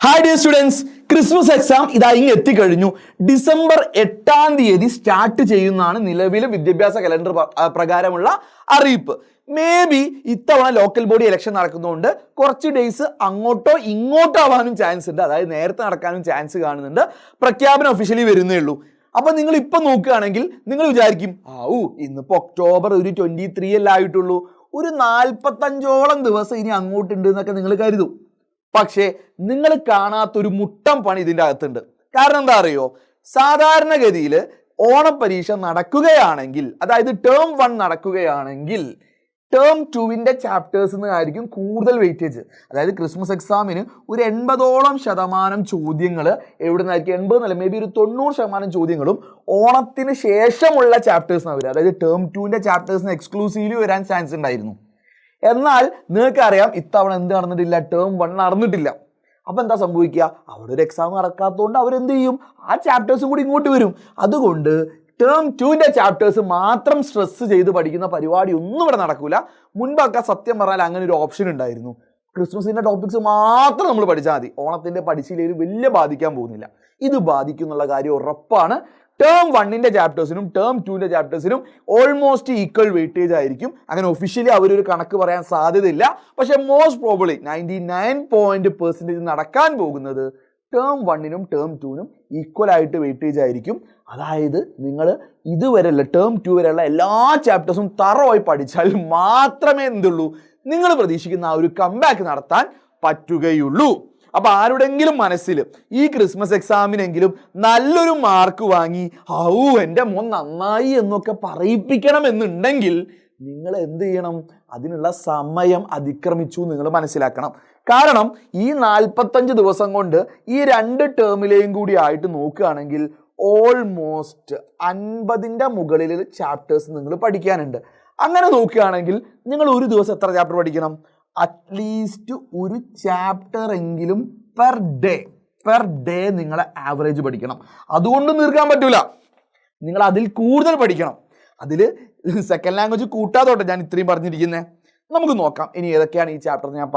Hi dear students, Christmas exam ഇതാ ഇങ്ങ് എത്തിക്കഴിഞ്ഞു. ഡിസംബർ 8-ാം തീയതി സ്റ്റാർട്ട് ചെയ്യുന്നതാണ് നിലവിലെ വിദ്യാഭ്യാസ കലണ്ടർ പ്രകാരമുള്ള അറിയിപ്പ്. മേ ബി ഇത്തവണ ലോക്കൽ ബോഡി ഇലക്ഷൻ നടക്കുന്നതുകൊണ്ട് കുറച്ച് ഡേയ്സ് അങ്ങോട്ടോ ഇങ്ങോട്ടോ ആവാനും ചാൻസ് ഉണ്ട്, അതായത് നേരത്തെ നടക്കാനും ചാൻസ് കാണുന്നുണ്ട്. പ്രഖ്യാപനം ഒഫീഷ്യലി വരുന്നേ ഉള്ളൂ. അപ്പൊ നിങ്ങൾ ഇപ്പൊ നോക്കുകയാണെങ്കിൽ നിങ്ങൾ വിചാരിക്കും, ഇന്നിപ്പോ ഒക്ടോബർ 23 അല്ലേ ആയിട്ടുള്ളൂ, ഒരു 45ഓളം ദിവസം ഇനി അങ്ങോട്ടുണ്ട് എന്നൊക്കെ നിങ്ങൾ കരുതും. പക്ഷേ നിങ്ങൾ കാണാത്തൊരു മുട്ടം പണി ഇതിൻ്റെ അകത്തുണ്ട്. കാരണം എന്താ അറിയോ, സാധാരണഗതിയിൽ ഓണപരീക്ഷ നടക്കുകയാണെങ്കിൽ, അതായത് ടേം 1 നടക്കുകയാണെങ്കിൽ ടേം 2വിൻ്റെ ചാപ്റ്റേഴ്സിന് ആയിരിക്കും കൂടുതൽ വെയിറ്റേജ്. അതായത് ക്രിസ്മസ് എക്സാമിന് ഒരു 80% ചോദ്യങ്ങൾ എവിടെ നിന്നായിരിക്കും, 80 എന്നല്ല, മേ ബി ഒരു 90% ചോദ്യങ്ങളും ഓണത്തിന് ശേഷമുള്ള ചാപ്റ്റേഴ്സിനാണ് വരിക. അതായത് ടേം 2വിൻ്റെ ചാപ്റ്റേഴ്സിന് എക്സ്ക്ലൂസീവ്ലി വരാൻ ചാൻസ് ഉണ്ടായിരുന്നു. എന്നാൽ നിങ്ങൾക്കറിയാം ഇത്തവണ എന്ത് നടന്നിട്ടില്ല, ടേം 1 നടന്നിട്ടില്ല. അപ്പൊ എന്താ സംഭവിക്കുക, അവിടെ ഒരു എക്സാം നടക്കാത്തതുകൊണ്ട് അവരെന്ത് ചെയ്യും, ആ ചാപ്റ്റേഴ്സും കൂടി ഇങ്ങോട്ട് വരും. അതുകൊണ്ട് ടേം 2വിൻ്റെ ചാപ്റ്റേഴ്സ് മാത്രം സ്ട്രെസ് ചെയ്ത് പഠിക്കുന്ന പരിപാടി ഒന്നും ഇവിടെ നടക്കൂല. മുൻപൊക്കെ സത്യം പറഞ്ഞാൽ അങ്ങനെ ഒരു ഓപ്ഷൻ ഉണ്ടായിരുന്നു. ക്രിസ്മസിന്റെ ടോപ്പിക്സ് മാത്രം നമ്മൾ പഠിച്ചാൽ മതി, ഓണത്തിന്റെ പഠിച്ചില്ലെങ്കിൽ വലിയ ബാധിക്കാൻ പോകുന്നില്ല. ഇത് ബാധിക്കും എന്നുള്ള കാര്യം ഉറപ്പാണ്. ടേം 1ന്റെ ചാപ്റ്റേഴ്സിനും ടേം 2ന്റെ ചാപ്റ്റേഴ്സിനും ഓൾമോസ്റ്റ് ഈക്വൽ വെയിറ്റേജ് ആയിരിക്കും. അങ്ങനെ ഒഫീഷ്യലി അവരൊരു കണക്ക് പറയാൻ സാധ്യതയില്ല. പക്ഷെ മോസ്റ്റ് പ്രോബബ്ലി 99% നടക്കാൻ പോകുന്നത് ടേം 1നും ടേം 2നും ഈക്വൽ ആയിട്ട് വെയിറ്റേജ് ആയിരിക്കും. അതായത് നിങ്ങൾ ഇതുവരെയുള്ള ടേം 2 വരെയുള്ള എല്ലാ ചാപ്റ്റേഴ്സും തറവായി പഠിച്ചാൽ മാത്രമേ എന്തുള്ളൂ, നിങ്ങൾ പ്രതീക്ഷിക്കുന്ന ആ ഒരു കംബാക്ക് നടത്താൻ പറ്റുകയുള്ളൂ. അപ്പൊ ആരുടെങ്കിലും മനസ്സിൽ ഈ ക്രിസ്മസ് എക്സാമിനെങ്കിലും നല്ലൊരു മാർക്ക് വാങ്ങി എൻ്റെ മോൻ നന്നായി എന്നൊക്കെ പറയിപ്പിക്കണം എന്നുണ്ടെങ്കിൽ നിങ്ങൾ എന്ത് ചെയ്യണം, അതിനുള്ള സമയം അതിക്രമിച്ചു നിങ്ങൾ മനസ്സിലാക്കണം. കാരണം ഈ 45 ദിവസം കൊണ്ട് ഈ 2 ടേമിലെയും കൂടി ആയിട്ട് നോക്കുകയാണെങ്കിൽ ഓൾമോസ്റ്റ് 50ന്റെ മുകളിൽ ചാപ്റ്റേഴ്സ് നിങ്ങൾ പഠിക്കാനുണ്ട്. അങ്ങനെ നോക്കുകയാണെങ്കിൽ നിങ്ങൾ ഒരു ദിവസം എത്ര ചാപ്റ്റർ പഠിക്കണം, അറ്റ്ലീസ്റ്റ് ഒരു ചാപ്റ്റർ എങ്കിലും പെർ ഡേ നിങ്ങൾ ആവറേജ് പഠിക്കണം. അതുകൊണ്ട് തീർക്കാൻ പറ്റൂല, നിങ്ങൾ അതിൽ കൂടുതൽ പഠിക്കണം. അതിൽ സെക്കൻഡ് ലാംഗ്വേജ് കൂട്ടാത്തോട്ടെ ഞാൻ ഇത്രയും പറഞ്ഞിരിക്കുന്നത്. നമുക്ക് നോക്കാം ഇനി ഏതൊക്കെയാണ് ഈ ചാപ്റ്റർ ഞാൻ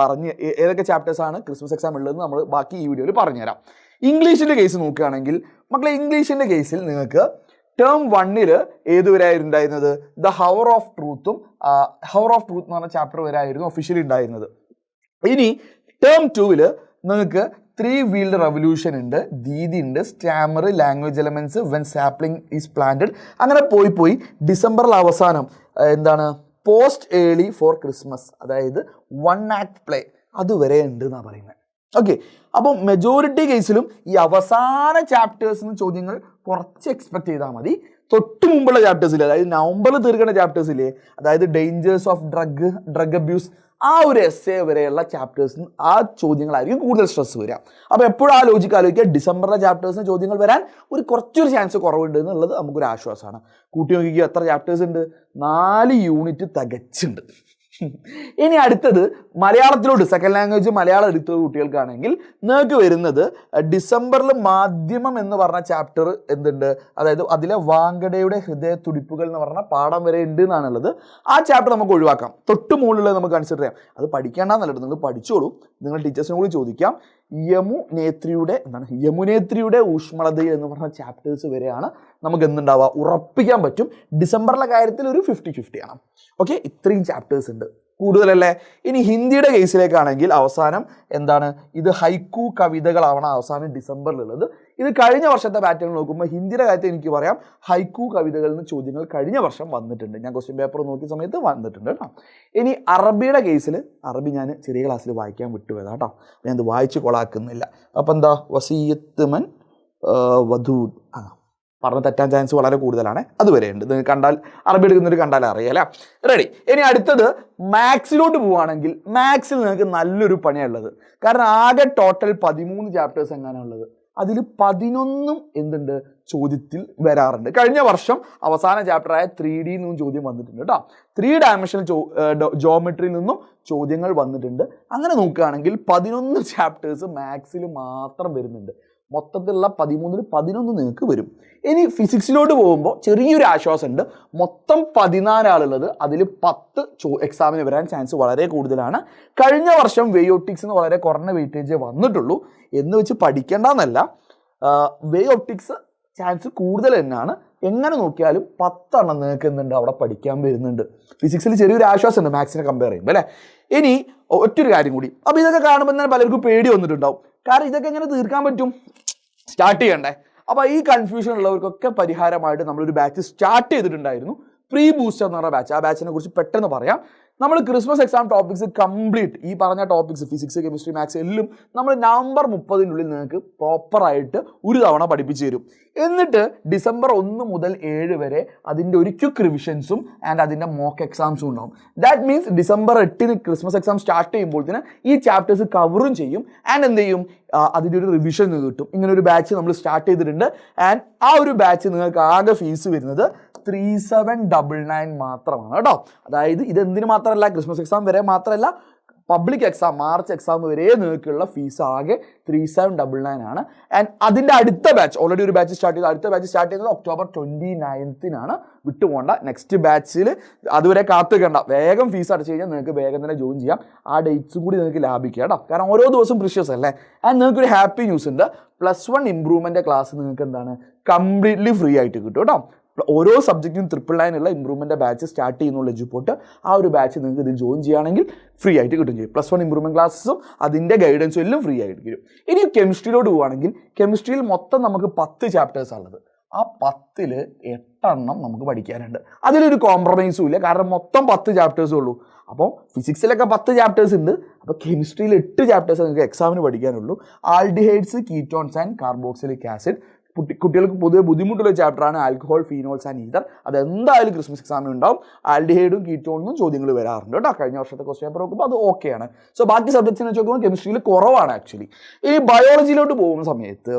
ഏതൊക്കെ ചാപ്റ്റേഴ്സാണ് ക്രിസ്മസ് എക്സാം ഉള്ളതെന്ന് നമ്മൾ ബാക്കി ഈ വീഡിയോയിൽ പറഞ്ഞുതരാം. ഇംഗ്ലീഷിൻ്റെ കേസ് നോക്കുകയാണെങ്കിൽ മക്കളെ, ഇംഗ്ലീഷിൻ്റെ കേസിൽ നിങ്ങൾക്ക് ടേം 1 ഏതുവരെ ഉണ്ടായിരുന്നത്, ദ ഹവർ ഓഫ് ട്രൂത്തും എന്ന് പറഞ്ഞ ചാപ്റ്റർ വരെ ആയിരുന്നു ഒഫീഷ്യലി ഉണ്ടായിരുന്നത്. ഇനി ടേം 2 നിങ്ങൾക്ക് 3 വീൽഡ് റെവല്യൂഷൻ ഉണ്ട്, ദീദി ഉണ്ട്, Starmer, language elements, when sapling is planted. അങ്ങനെ പോയി ഡിസംബറിൽ അവസാനം എന്താണ്, പോസ്റ്റ് ഏർലി ഫോർ ക്രിസ്മസ്, അതായത് 1 ആക്ട് പ്ലേ അതുവരെ ഉണ്ട് എന്നാണ് പറയുന്നത്. ഓക്കെ, അപ്പോൾ മെജോറിറ്റി കേസിലും ഈ അവസാന ചാപ്റ്റേഴ്സിന് ചോദ്യങ്ങൾ കുറച്ച് എക്സ്പെക്ട് ചെയ്താൽ മതി. തൊട്ട് മുമ്പുള്ള ചാപ്റ്റേഴ്സിൽ, അതായത് നവംബറിൽ തീർക്കുന്ന ചാപ്റ്റേഴ്സിലെ, അതായത് ഡേഞ്ചേഴ്സ് ഓഫ് ഡ്രഗ് അബ്യൂസ്, ആ ഒരു എസ്സേ വരെയുള്ള ചാപ്റ്റേഴ്സിന് ആ ചോദ്യങ്ങളായിരിക്കും കൂടുതൽ സ്ട്രെസ് വരിക. അപ്പോൾ എപ്പോഴും ആ ലോജിക്ക് ആലോചിക്കുക, ഡിസംബറിലെ ചാപ്റ്റേഴ്സിന് ചോദ്യങ്ങൾ വരാൻ കുറച്ചൊരു ചാൻസ് കുറവുണ്ട് എന്നുള്ളത് നമുക്കൊരു ആശ്വാസമാണ്. കൂട്ടി നോക്കിക്കുക, എത്ര ചാപ്റ്റേഴ്സ് ഉണ്ട്, 4 യൂണിറ്റ് തികച്ചുണ്ട്. ഇനി അടുത്തത് മലയാളത്തിലോട്ട്, സെക്കൻഡ് ലാംഗ്വേജ് മലയാളം എടുത്ത കുട്ടികൾക്കാണെങ്കിൽ നിങ്ങൾക്ക് വരുന്നത് ഡിസംബറിൽ മാധ്യമം എന്ന് പറഞ്ഞ ചാപ്റ്റർ എന്തുണ്ട്, അതായത് അതിലെ വാങ്കഡയുടെ ഹൃദയ തുടിപ്പുകൾ എന്ന് പറഞ്ഞ പാഠം വരെ ഉണ്ട് എന്നാണുള്ളത്. ആ ചാപ്റ്റർ നമുക്ക് ഒഴിവാക്കാം, തൊട്ട് മുകളിലുള്ളത് നമുക്ക് കൺസിഡർ ചെയ്യാം. അത് പഠിക്കേണ്ടെന്നല്ല, നിങ്ങൾ പഠിച്ചോളൂ, നിങ്ങൾ ടീച്ചേഴ്സിനോട് കൂടി ചോദിക്കാം. യമുനേത്രിയുടെ ഊഷ്മളതയിൽ എന്ന് പറഞ്ഞ ചാപ്റ്റേഴ്സ് വരെയാണ് നമുക്ക് എന്തുണ്ടാവുക, ഉറപ്പിക്കാൻ പറ്റും. ഡിസംബറിലെ കാര്യത്തിൽ ഒരു 50-50 ആണ്. ഓക്കെ, ഇത്രയും ചാപ്റ്റേഴ്സ് ഉണ്ട്, കൂടുതലല്ലേ. ഇനി ഹിന്ദിയുടെ കേസിലേക്കാണെങ്കിൽ അവസാനം എന്താണ്, ഇത് ഹൈക്കു കവിതകളാവണം അവസാനം ഡിസംബറിലുള്ളത്. ഇത് കഴിഞ്ഞ വർഷത്തെ പാറ്റേൺ നോക്കുമ്പോൾ ഹിന്ദിയുടെ കാര്യത്തിൽ എനിക്ക് പറയാം, ഹൈക്കു കവിതകളിൽ നിന്ന് ചോദ്യങ്ങൾ കഴിഞ്ഞ വർഷം വന്നിട്ടുണ്ട്, ഞാൻ ക്വസ്റ്റ്യൻ പേപ്പർ നോക്കിയ സമയത്ത് വന്നിട്ടുണ്ട് കേട്ടോ. ഇനി അറബിയുടെ കേസിൽ, അറബി ഞാൻ ചെറിയ ക്ലാസ്സിൽ വായിക്കാൻ വിട്ടുപോയതാ കേട്ടോ, ഞാൻ ഇത് വായിച്ച് കൊളാക്കുന്നില്ല. അപ്പം എന്താ, വസീയത്ത് മൻ വധൂദ്, പറഞ്ഞ് തെറ്റാൻ ചാൻസ് വളരെ കൂടുതലാണ്. അതുവരെ ഉണ്ട്, നിങ്ങൾ കണ്ടാൽ അറബി എടുക്കുന്നവർ കണ്ടാൽ അറിയാലേ. റെഡി. ഇനി അടുത്തത് മാത്സിലോട്ട് പോവുകയാണെങ്കിൽ മാത്സിൽ നിങ്ങൾക്ക് നല്ലൊരു പണിയുള്ളത്. കാരണം ആകെ ടോട്ടൽ 13 ചാപ്റ്റേഴ്സ് എങ്ങനെയാണ് ഉള്ളത്, അതിൽ 11 എന്തുണ്ട് ചോദ്യത്തിൽ വരാറുണ്ട്. കഴിഞ്ഞ വർഷം അവസാന ചാപ്റ്ററായ 3D നിന്നും ചോദ്യം വന്നിട്ടുണ്ട് കേട്ടോ, 3 ഡയമെൻഷണൽ ജോമെട്രിയിൽ നിന്നും ചോദ്യങ്ങൾ വന്നിട്ടുണ്ട്. അങ്ങനെ നോക്കുകയാണെങ്കിൽ 11 ചാപ്റ്റേഴ്സ് മാത്സിൽ മാത്രം വരുന്നുണ്ട്. മൊത്തത്തിലുള്ള 13-ൽ 11 നിങ്ങൾക്ക് വരും. ഇനി ഫിസിക്സിലോട്ട് പോകുമ്പോൾ ചെറിയൊരു ആശ്വാസമുണ്ട്. മൊത്തം 14 ആളുള്ളത്, അതിൽ 10 എക്സാമിന് വരാൻ ചാൻസ് വളരെ കൂടുതലാണ്. കഴിഞ്ഞ വർഷം വേയോട്ടിക്സിന് വളരെ കുറഞ്ഞ വെയിറ്റേജ് വന്നിട്ടുള്ളൂ എന്ന് വെച്ച് പഠിക്കേണ്ടെന്നല്ല, വേയോട്ടിക്സ് ചാൻസ് കൂടുതൽ തന്നെയാണ്. എങ്ങനെ നോക്കിയാലും 10 എണ്ണം നിങ്ങൾക്ക് എന്തുണ്ട് അവിടെ പഠിക്കാൻ വരുന്നുണ്ട്. ഫിസിക്സിൽ ചെറിയൊരു ആശ്വാസമുണ്ട് മാത്സിനെ കമ്പയർ ചെയ്യുമ്പോൾ അല്ലേ. ഇനി ഒറ്റൊരു കാര്യം കൂടി, അപ്പോൾ ഇതൊക്കെ കാണുമ്പോൾ തന്നെ പലർക്കും പേടി വന്നിട്ടുണ്ടാവും. കാരണം ഇതൊക്കെ എങ്ങനെ തീർക്കാൻ പറ്റും, സ്റ്റാർട്ട് ചെയ്യണ്ടേ. അപ്പോൾ ഈ കൺഫ്യൂഷൻ ഉള്ളവർക്കൊക്കെ പരിഹാരമായിട്ട് നമ്മളൊരു ബാച്ച് സ്റ്റാർട്ട് ചെയ്തിട്ടുണ്ടായിരുന്നു, പ്രീ ബൂസ്റ്റർ എന്ന് പറഞ്ഞ ബാച്ച്. ആ ബാച്ചിനെ കുറിച്ച് പെട്ടെന്ന് പറയാം. നമ്മൾ ക്രിസ്മസ് എക്സാം ടോപ്പിക്സ് കംപ്ലീറ്റ്, ഈ പറഞ്ഞ ടോപ്പിക്സ് ഫിസിക്സ്, കെമിസ്ട്രി, മാത്സ് എല്ലാം നമ്മൾ നവംബർ 30-നുള്ളിൽ നിങ്ങൾക്ക് പ്രോപ്പറായിട്ട് ഒരു തവണ പഠിപ്പിച്ചു തരും. എന്നിട്ട് ഡിസംബർ 1 മുതൽ 7 വരെ അതിൻ്റെ ഒരു ക്വിക്ക് റിവിഷൻസും ആൻഡ് അതിൻ്റെ മോക്ക് എക്സാംസും ഉണ്ടാവും. ദാറ്റ് മീൻസ് ഡിസംബർ 8-ന് ക്രിസ്മസ് എക്സാം സ്റ്റാർട്ട് ചെയ്യുമ്പോഴത്തേന് ഈ ചാപ്റ്റേഴ്സ് കവറും ചെയ്യും ആൻഡ് എന്ത് ചെയ്യും, അതിൻ്റെ ഒരു റിവിഷൻ കിട്ടും. ഇങ്ങനെ ഒരു ബാച്ച് നമ്മൾ സ്റ്റാർട്ട് ചെയ്തിട്ടുണ്ട്. ആൻഡ് ആ ഒരു ബാച്ച് നിങ്ങൾക്ക് ആകെ ഫീസ് വരുന്നത് 3799 മാത്രമാണ് കേട്ടോ. അതായത് ഇതെന്തിന് മാത്രമല്ല, ക്രിസ്മസ് എക്സാം വരെ മാത്രമല്ല, പബ്ലിക് എക്സാം മാർച്ച് എക്സാം വരെ നിങ്ങൾക്കുള്ള ഫീസ് ആകെ 3799 ആണ്. ആൻഡ് അതിൻ്റെ അടുത്ത ബാച്ച് ഓൾറെഡി ഒരു ബാച്ച് സ്റ്റാർട്ട് ചെയ്തു. അടുത്ത ബാച്ച് സ്റ്റാർട്ട് ചെയ്യുന്നത് ഒക്ടോബർ 29-നാണ്. വിട്ടുപോകണ്ട. നെക്സ്റ്റ് ബാച്ചിൽ അതുവരെ കാത്തുകണ്ട, വേഗം ഫീസ് അടച്ചു കഴിഞ്ഞാൽ നിങ്ങൾക്ക് വേഗം തന്നെ ജോയിൻ ചെയ്യാം. ആ ഡേറ്റ്സും കൂടി നിങ്ങൾക്ക് ലാഭിക്കുക കേട്ടോ. കാരണം ഓരോ ദിവസവും പ്രീഷ്യസ് അല്ലേ. ആൻഡ് നിങ്ങൾക്കൊരു ഹാപ്പി ന്യൂസ് ഉണ്ട്, +1 ഇംപ്രൂവ്മെൻ്റ് ക്ലാസ് നിങ്ങൾക്ക് എന്താണ് കംപ്ലീറ്റ്ലി ഫ്രീ ആയിട്ട് കിട്ടും കേട്ടോ. ഓരോ സബ്ജക്റ്റിനും 999 ഇംപ്രൂവ്മെൻ്റ് ബാച്ച് സ്റ്റാർട്ട് ചെയ്യുന്നുള്ള എജുപോർട്ട്, ആ ഒരു ബാച്ച് നിങ്ങൾക്ക് ഇതിൽ ജോയിൻ ചെയ്യുകയാണെങ്കിൽ ഫ്രീ ആയിട്ട് കിട്ടും ചെയ്യും. +1 ഇംപ്രൂവ്മെൻറ്റ് ക്ലാസ്സും അതിൻ്റെ ഗൈഡൻസും എല്ലാം ഫ്രീ ആയിട്ട് കിട്ടും. ഇനി കെമിസ്ട്രിയിലോട്ട് പോവുകയാണെങ്കിൽ കെമിസ്ട്രിയിൽ മൊത്തം നമുക്ക് 10 ചാപ്റ്റേഴ്സാണ് ഉള്ളത്. ആ 10-ൽ 8 എണ്ണം നമുക്ക് പഠിക്കാനുണ്ട്. അതിലൊരു കോംപ്രമൈസും ഇല്ല, കാരണം മൊത്തം 10 ചാപ്റ്റേഴ്സേ ഉള്ളൂ. അപ്പോൾ ഫിസിക്സിലൊക്കെ 10 ചാപ്റ്റേഴ്സ് ഉണ്ട്, അപ്പോൾ കെമിസ്ട്രിയിൽ 8 ചാപ്റ്റേഴ്സ് നിങ്ങൾക്ക് എക്സാമിന് പഠിക്കാനുള്ളൂ. Aldehydes, ketones and carboxylic acid. കുട്ടികൾക്ക് പൊതുവെ ബുദ്ധിമുട്ടുള്ള ചാപ്റ്ററാണ് ആൽക്കഹോൾ, ഫീനോൾസ് ആൻഡ് ഈതർ. അതെന്തായാലും ക്രിസ്മസ് എക്സാമിന് ഉണ്ടാവും. ആൽഡിഹൈഡും കീറ്റോണിനും ചോദ്യങ്ങൾ വരാറുണ്ട് കേട്ടോ. കഴിഞ്ഞ വർഷത്തെ ക്വസ്റ്റ്യൻ പേപ്പർ നോക്കുമ്പോൾ അത് ഓക്കെയാണ്. സോ ബാക്കി സബ്ജക്ട്സിനെ വെച്ച് നോക്കുമ്പോൾ കെമിസ്ട്രിയിൽ കുറവാണ് ആക്ച്വലി. ഇനി ബയോളജിയിലോട്ട് പോകുന്ന സമയത്ത്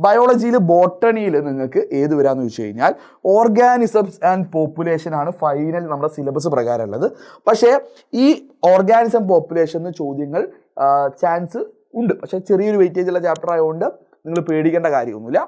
ബയോളജിയിൽ ബോട്ടണിയിൽ നിങ്ങൾക്ക് ഏത് വരാമെന്ന് വെച്ച് കഴിഞ്ഞാൽ ഓർഗാനിസംസ് ആൻഡ് പോപ്പുലേഷൻ ആണ് ഫൈനൽ നമ്മുടെ സിലബസ് പ്രകാരം ഉള്ളത്. പക്ഷേ ഈ ഓർഗാനിസം പോപ്പുലേഷൻ ചോദ്യങ്ങൾ ചാൻസ് ഉണ്ട്, പക്ഷേ ചെറിയൊരു വെയിറ്റേജ് ഉള്ള ചാപ്റ്റർ ആയതുകൊണ്ട് നിങ്ങൾ പേടിക്കേണ്ട കാര്യമൊന്നുമില്ല.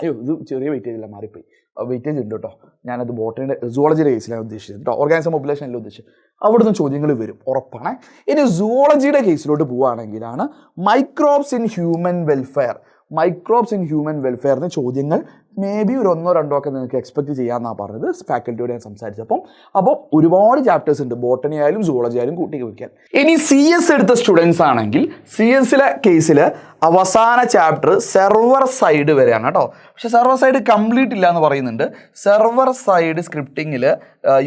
അയ്യോ ഇത് ചെറിയ വെയിറ്റേജ് ഇല്ല, മാറിപ്പോയി, വെയിറ്റേജ് ഉണ്ട് കേട്ടോ. ഞാനത് ബോട്ടണിയുടെ സുവോളജിയുടെ കേസിലാണ് ഉദ്ദേശിച്ചത് കേട്ടോ, ഓർഗാനിസം പോപ്പുലേഷനിലും ഉദ്ദേശിച്ചത്. അവിടുന്ന് ചോദ്യങ്ങൾ വരും ഉറപ്പാണ്. ഇനി സുവോളജിയുടെ കേസിലോട്ട് പോവുകയാണെങ്കിലാണ് microbes in human welfare. Microbes in human വെൽഫെയറിന് ചോദ്യങ്ങൾ മേ ബി ഒരു 1-2 ഒക്കെ നിങ്ങൾക്ക് എക്സ്പെക്ട് ചെയ്യാമെന്നാണ് പറഞ്ഞത് ഫാക്കൽറ്റിയോട് ഞാൻ സംസാരിച്ചപ്പം. അപ്പോൾ ഒരുപാട് ചാപ്റ്റേഴ്സ് ഉണ്ട്, ബോട്ടണി ആയാലും സുവോളജി ആയാലും കൂട്ടി വയ്ക്കാൻ. ഇനി CS എടുത്ത സ്റ്റുഡൻസ് ആണെങ്കിൽ CS-ലെ കേസിൽ അവസാന ചാപ്റ്റർ സെർവർ സൈഡ് വരെയാണ് കേട്ടോ. പക്ഷേ സെർവർ സൈഡ് കംപ്ലീറ്റ് ഇല്ല എന്ന് പറയുന്നുണ്ട്. സെർവർ സൈഡ് സ്ക്രിപ്റ്റിങ്ങിൽ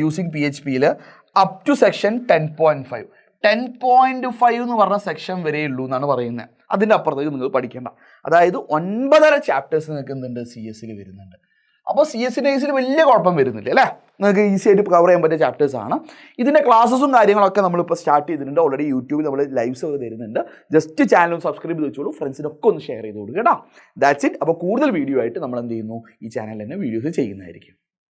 യൂസിങ് PHP-യിൽ അപ് ടു സെക്ഷൻ 10.5 എന്ന് പറഞ്ഞ സെക്ഷൻ വരെ ഉള്ളൂ എന്നാണ് പറയുന്നത്. അതിൻ്റെ അപ്പുറത്തേക്ക് നിങ്ങൾ പഠിക്കേണ്ട. അതായത് 9.5 ചാപ്റ്റേഴ്സ് നിങ്ങൾക്ക് എന്തുണ്ട് CS-ൽ വരുന്നുണ്ട്. അപ്പോൾ CS-ൻ്റെ കേസിൽ വലിയ കുഴപ്പം വരുന്നില്ല അല്ലേ, നിങ്ങൾക്ക് ഈസി ആയിട്ട് കവർ ചെയ്യാൻ പറ്റിയ ചാപ്റ്റേഴ്സാണ്. ഇതിൻ്റെ ക്ലാസ്സസും കാര്യങ്ങളൊക്കെ നമ്മളിപ്പോൾ സ്റ്റാർട്ട് ചെയ്തിട്ടുണ്ട്. ഓൾറെഡി യൂട്യൂബിൽ നമ്മൾ ലൈവ്സ് ഒക്കെ തരുന്നുണ്ട്. ജസ്റ്റ് ചാനൽ സബ്സ്ക്രൈബ് ചെയ്ത് വെച്ചോളൂ, ഫ്രണ്ട്സിനൊക്കെ ഒന്ന് ഷെയർ ചെയ്ത് കൊടുക്കുക കേട്ടോ. That's it. അപ്പോൾ കൂടുതൽ വീഡിയോ ആയിട്ട് നമ്മൾ എന്ത് ചെയ്യുന്നു, ഈ ചാനലിൽ തന്നെ വീഡിയോസ് ചെയ്യുന്നതായിരിക്കും.